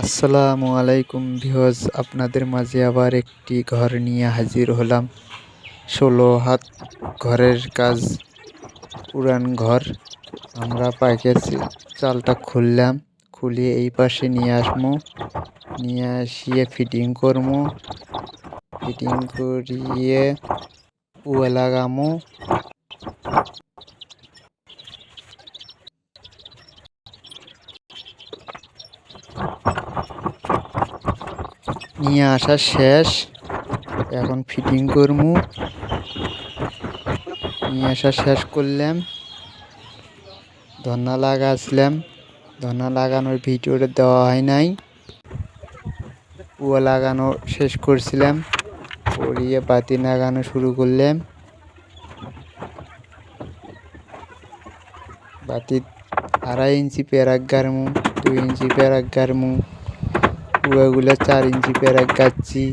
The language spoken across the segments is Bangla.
আসসালামু আলাইকুম ভিউয়ার্স, আপনাদের মাঝে আবার একটি ঘর নিয়ে হাজির হলাম। 16 হাত ঘরের কাজ, পুরান ঘর। আমরা পাইকারি চালটা খুললাম, খুলিয়ে এই পাশে নিয়ে আসবো, নিয়ে আসিয়ে ফিটিং করবো, ফিটিং করিয়ে উয়া লাগামো। নিয়ে আসা শেষ, এখন ফিটিং করবো। নিয়ে আসা শেষ করলাম, ধন্না লাগাছিলাম, ধন্না লাগানোর ভিডিওটা দেওয়া হয় নাই। উয়া লাগানো শেষ করছিলাম, করিয়ে বাতি লাগানো শুরু করলাম। বাতি 2.5 ইঞ্চি প্যারাক গাড়মু, 2 ইঞ্চি প্যারাক গাড়মু, উয়াগুলা 4 ইঞ্চি প্যারাক গাচ্ছি।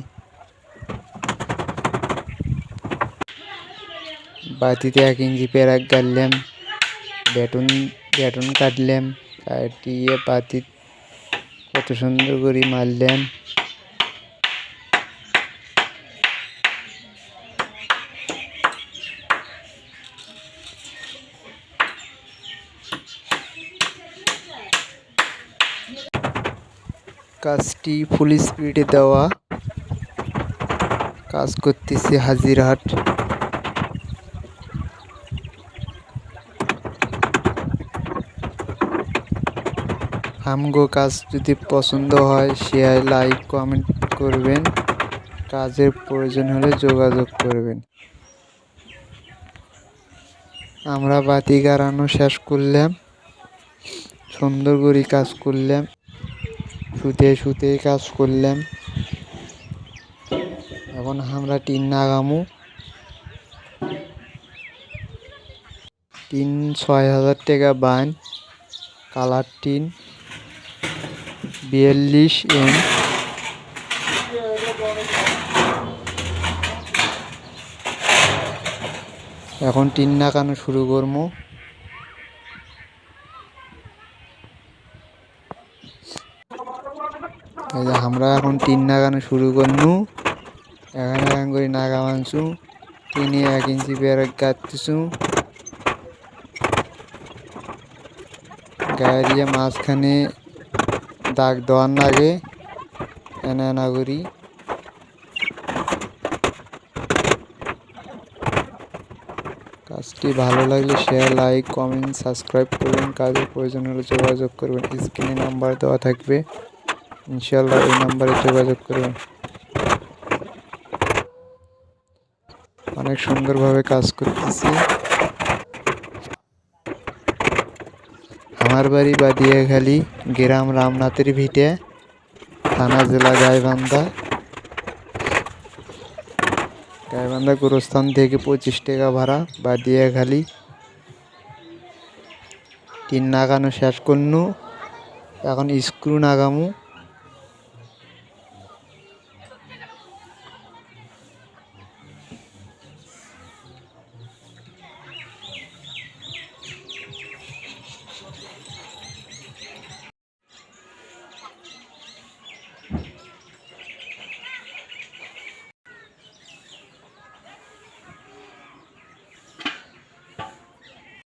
বাতিতে 1 ইঞ্চি প্যারাক গাড়লাম, ব্যাটন কাটলাম, কাটিয়ে বাতি কত সুন্দর করে মারলাম। কাজটি ফুল স্পিডে দেওয়া, কাজ করতেছি হাজিরহাট। আমগো কাজ যদি পছন্দ হয় শেয়ার লাইক কমেন্ট করবেন, কাজের প্রয়োজন হলে যোগাযোগ করবেন। আমরা বাতি গাড়ানো শেষ করলাম, সুন্দর করে কাজ করলাম, শুতে কাজ করলাম। এখন আমরা টিন লাগামু। টিন 6,000 টাকা বাইন, কালার টিন 42 এম। এখন টিন লাগানো শুরু করবো। এই যে আমরা এখন টিন লাগানো শুরু করনু। এখন করে নাগা মানছু, টিনে 1 ইঞ্চি প্যারাক গাড়তেছু, গাড়িয়ে মাঝখানে দাগ দেওয়ার লাগে এনা করি। কাজটি ভালো লাগলে শেয়ার লাইক কমেন্ট সাবস্ক্রাইব করবেন, কাজের প্রয়োজন হলে যোগাযোগ করবেন। স্ক্রিনে নাম্বার দেওয়া থাকবে, ইনশাল্লাহ এই নাম্বারে যোগাযোগ করবেন। অনেক সুন্দরভাবে কাজ করতেছি। আমার বাড়ি বাদিয়াখালী, গ্রাম রামনাথের ভিটে, থানা জেলা গাইবান্ধা। গাইবান্ধা গোরস্থান থেকে 25 টাকা ভাড়া, বাদিয়াখালী। টিন লাগানো শেষ করনু, এখন স্ক্রু লাগামু।